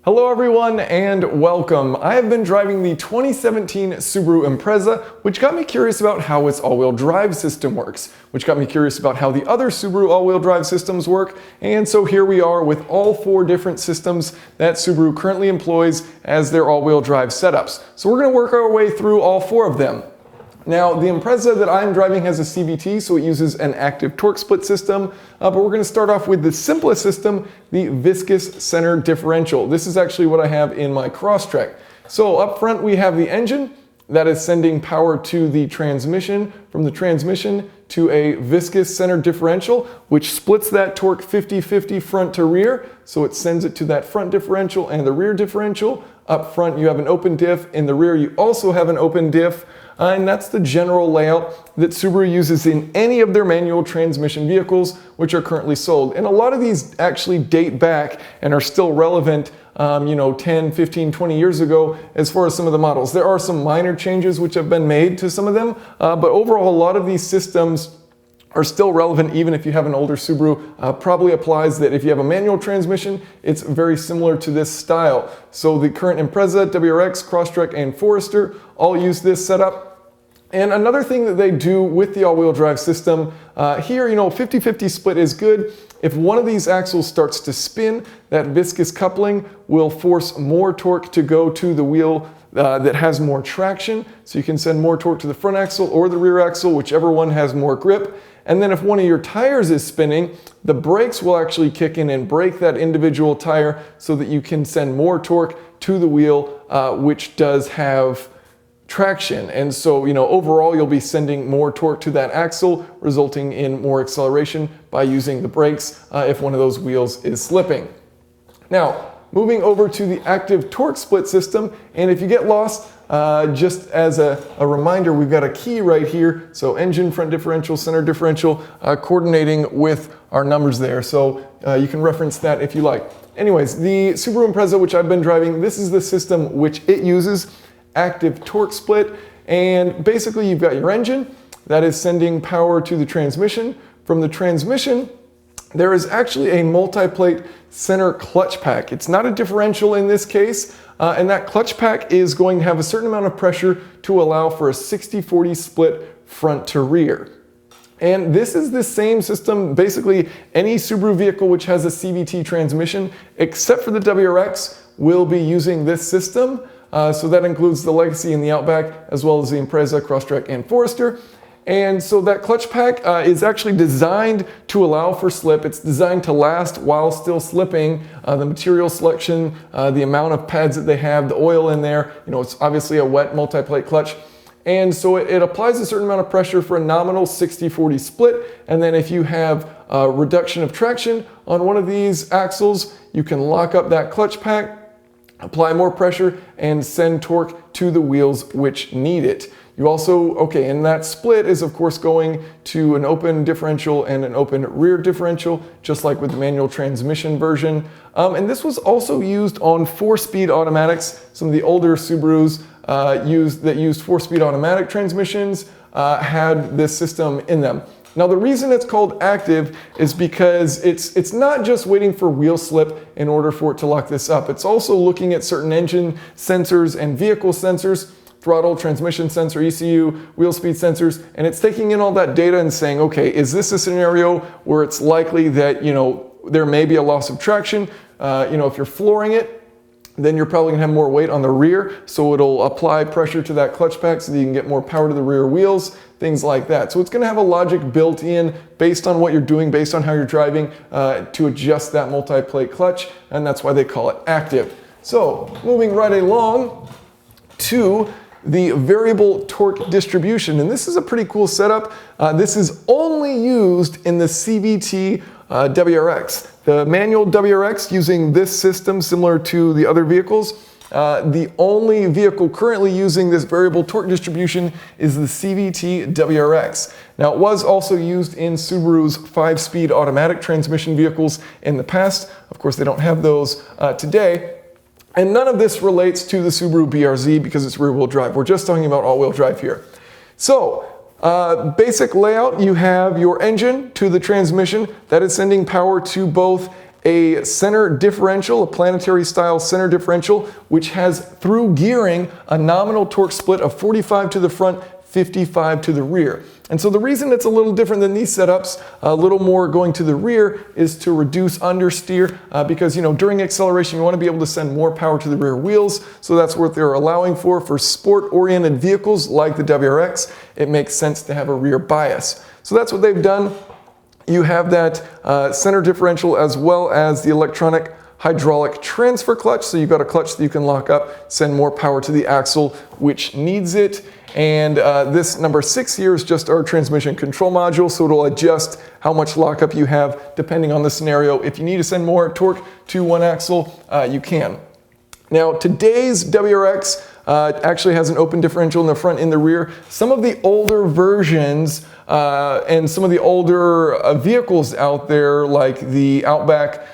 Hello everyone and welcome. I have been driving the 2017 Subaru Impreza, which got me curious about how its all-wheel drive system works, which got me curious about how the other Subaru all-wheel drive systems work, and so here we are with all four different systems that Subaru currently employs as their all-wheel drive setups. So we're going to work our way through all four of them. Now, the Impreza that I'm driving has a CVT, so it uses an active torque split system, but we're going to start off with the simplest system, the viscous center differential. This is actually what I have in my Crosstrek. So up front we have the engine that is sending power to the transmission, from the transmission to a viscous center differential, which splits that torque 50-50 front to rear, so it sends it to that front differential and the rear differential. Up front you have an open diff, in the rear you also have an open diff. And that's the general layout that Subaru uses in any of their manual transmission vehicles which are currently sold. And a lot of these actually date back and are still relevant 10, 15, 20 years ago as far as some of the models. There are some minor changes which have been made to some of them, but overall a lot of these systems are still relevant even if you have an older Subaru. Probably applies that if you have a manual transmission, it's very similar to this style. So the current Impreza, WRX, Crosstrek, and Forester all use this setup. And another thing that they do with the all-wheel drive system, here, 50-50 split is good. If one of these axles starts to spin, that viscous coupling will force more torque to go to the wheel that has more traction. So you can send more torque to the front axle or the rear axle, whichever one has more grip. And then if one of your tires is spinning, the brakes will actually kick in and brake that individual tire so that you can send more torque to the wheel, which does have traction. And so, overall you'll be sending more torque to that axle, resulting in more acceleration by using the brakes if one of those wheels is slipping. Now, moving over to the active torque split system, and if you get lost, just as a reminder, we've got a key right here. So engine, front differential, center differential, coordinating with our numbers there. So you can reference that if you like. Anyways, the Subaru Impreza, which I've been driving, this is the system which it uses. Active torque split, and basically you've got your engine that is sending power to the transmission. From the transmission, there is actually a multi-plate center clutch pack. It's not a differential in this case, and that clutch pack is going to have a certain amount of pressure to allow for a 60-40 split front to rear. And this is the same system, basically any Subaru vehicle which has a CVT transmission, except for the WRX, will be using this system. So that includes the Legacy and the Outback, as well as the Impreza, Crosstrek, and Forester. And so that clutch pack is actually designed to allow for slip. It's designed to last while still slipping. The material selection, the amount of pads that they have, the oil in there, it's obviously a wet multi-plate clutch. And so it applies a certain amount of pressure for a nominal 60-40 split. And then if you have a reduction of traction on one of these axles, you can lock up that clutch pack, apply more pressure, and send torque to the wheels which need it. You also, and that split is of course going to an open differential and an open rear differential, just like with the manual transmission version. And this was also used on 4-speed automatics. Some of the older Subarus that used 4-speed automatic transmissions had this system in them. Now the reason it's called active is because it's not just waiting for wheel slip in order for it to lock this up. It's also looking at certain engine sensors and vehicle sensors, throttle, transmission sensor, ECU, wheel speed sensors, and it's taking in all that data and saying, okay, is this a scenario where it's likely that, there may be a loss of traction? If you're flooring it, then you're probably gonna have more weight on the rear, so it'll apply pressure to that clutch pack so that you can get more power to the rear wheels, things like that. So it's gonna have a logic built in based on what you're doing, based on how you're driving, to adjust that multi-plate clutch, and that's why they call it active. So moving right along to the variable torque distribution, and this is a pretty cool setup. This is only used in the CVT WRX. The manual WRX using this system, similar to the other vehicles, the only vehicle currently using this variable torque distribution is the CVT WRX. Now it was also used in Subaru's 5-speed automatic transmission vehicles in the past. Of course they don't have those today. And none of this relates to the Subaru BRZ because it's rear-wheel drive. We're just talking about all-wheel drive here. So, basic layout, you have your engine to the transmission that is sending power to both a center differential, a planetary style center differential, which has through gearing a nominal torque split of 45 to the front, 55 to the rear. And so the reason it's a little different than these setups, a little more going to the rear, is to reduce understeer because, you know, during acceleration you want to be able to send more power to the rear wheels. So that's what they're allowing for sport-oriented vehicles like the WRX. It makes sense to have a rear bias. So that's what they've done. You have that center differential as well as the electronic hydraulic transfer clutch. So you've got a clutch that you can lock up, send more power to the axle which needs it. And this number 6 here is just our transmission control module, so it'll adjust how much lockup you have depending on the scenario. If you need to send more torque to one axle, you can. Now today's WRX actually has an open differential in the front and the rear. Some of the older versions and some of the older vehicles out there, like the Outback,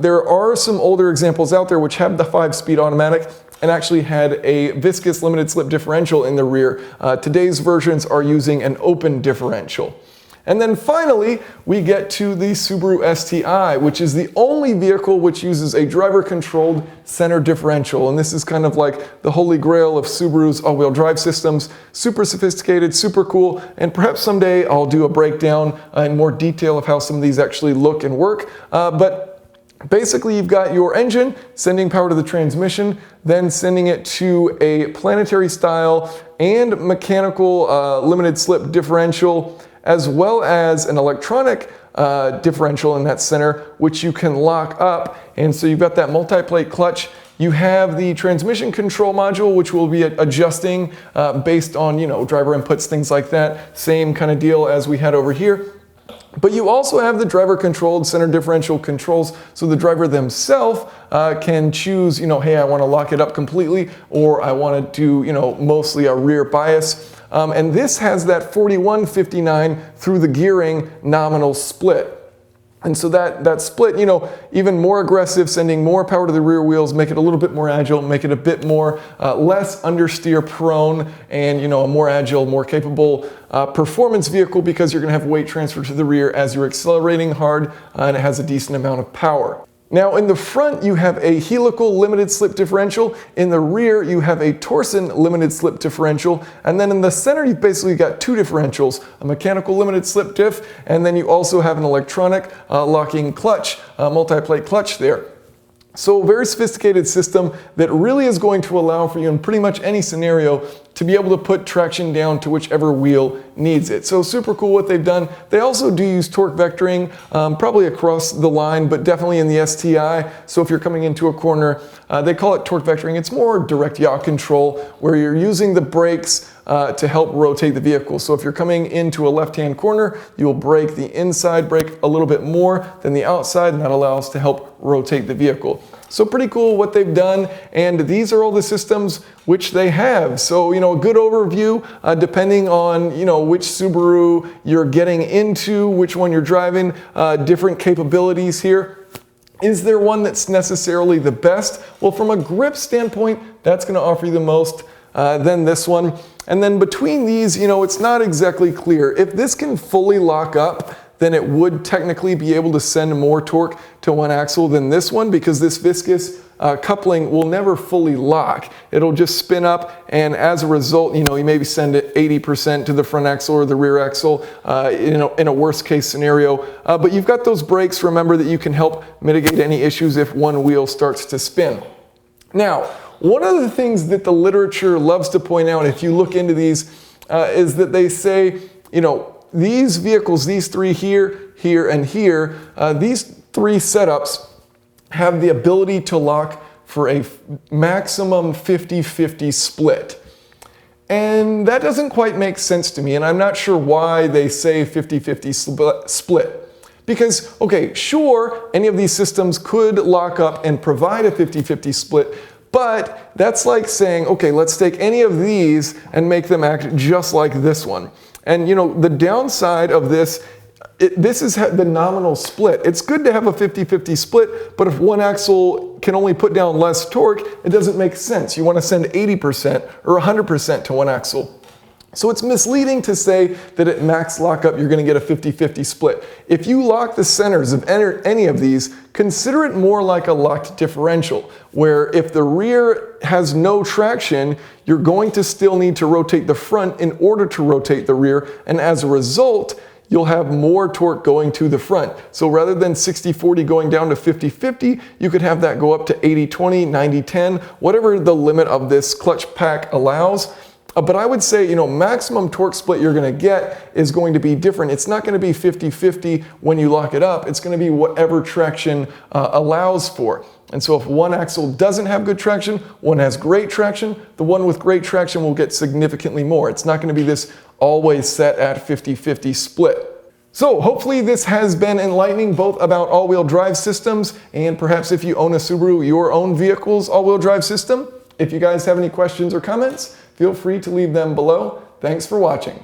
there are some older examples out there which have the 5-speed automatic and actually had a viscous limited slip differential in the rear. Today's versions are using an open differential. And then finally, we get to the Subaru STI, which is the only vehicle which uses a driver-controlled center differential. And this is kind of like the holy grail of Subaru's all-wheel drive systems. Super sophisticated, super cool, and perhaps someday I'll do a breakdown in more detail of how some of these actually look and work. But basically, you've got your engine sending power to the transmission, then sending it to a planetary style and mechanical limited slip differential, as well as an electronic differential in that center, which you can lock up. And so you've got that multi-plate clutch. You have the transmission control module, which will be adjusting based on, you know, driver inputs, things like that. Same kind of deal as we had over here. But you also have the driver-controlled center differential controls, so the driver themselves can choose, you know, hey, I want to lock it up completely, or I want to do, you know, mostly a rear bias. And this has that 41-59 through the gearing nominal split. And so that split, you know, even more aggressive, sending more power to the rear wheels, make it a little bit more agile, make it a bit more, less understeer prone, and, you know, a more agile, more capable performance vehicle because you're gonna have weight transfer to the rear as you're accelerating hard, and it has a decent amount of power. Now in the front you have a helical limited slip differential, in the rear you have a torsion limited slip differential, and then in the center you've basically got two differentials, a mechanical limited slip diff, and then you also have an electronic locking clutch, multi-plate clutch there. So a very sophisticated system that really is going to allow for you in pretty much any scenario to be able to put traction down to whichever wheel needs it. So super cool what they've done. They also do use torque vectoring, probably across the line, but definitely in the STI. So if you're coming into a corner, they call it torque vectoring. It's more direct yaw control where you're using the brakes to help rotate the vehicle. So if you're coming into a left-hand corner, you'll brake the inside brake a little bit more than the outside, and that allows to help rotate the vehicle. So pretty cool what they've done, and these are all the systems which they have. So, you know, a good overview, depending on, you know, which Subaru you're getting into, which one you're driving, different capabilities here. Is there one that's necessarily the best? Well, from a grip standpoint, that's going to offer you the most than this one. And then between these, you know, it's not exactly clear. If this can fully lock up, then it would technically be able to send more torque to one axle than this one, because this viscous coupling will never fully lock. It'll just spin up, and as a result, you know, you maybe send it 80% to the front axle or the rear axle in a worst case scenario. But you've got those brakes, remember, that you can help mitigate any issues if one wheel starts to spin. Now, one of the things that the literature loves to point out, if you look into these, is that they say, you know, these vehicles, these three here, here, and here, these three setups have the ability to lock for a maximum 50-50 split. And that doesn't quite make sense to me, and I'm not sure why they say 50-50 split. Because, okay, sure, any of these systems could lock up and provide a 50-50 split, but that's like saying, okay, let's take any of these and make them act just like this one. And you know, the downside of this, this is the nominal split. It's good to have a 50-50 split, but if one axle can only put down less torque, it doesn't make sense. You want to send 80% or 100% to one axle. So it's misleading to say that at max lockup you're going to get a 50-50 split. If you lock the centers of any of these, consider it more like a locked differential, where if the rear has no traction, you're going to still need to rotate the front in order to rotate the rear, and as a result, you'll have more torque going to the front. So rather than 60-40 going down to 50-50, you could have that go up to 80-20, 90-10, whatever the limit of this clutch pack allows. But I would say, maximum torque split you're going to get is going to be different. It's not going to be 50-50 when you lock it up. It's going to be whatever traction allows for. And so if one axle doesn't have good traction, one has great traction, the one with great traction will get significantly more. It's not going to be this always set at 50-50 split. So hopefully this has been enlightening, both about all-wheel drive systems and perhaps if you own a Subaru, your own vehicle's all-wheel drive system. If you guys have any questions or comments, feel free to leave them below. Thanks for watching.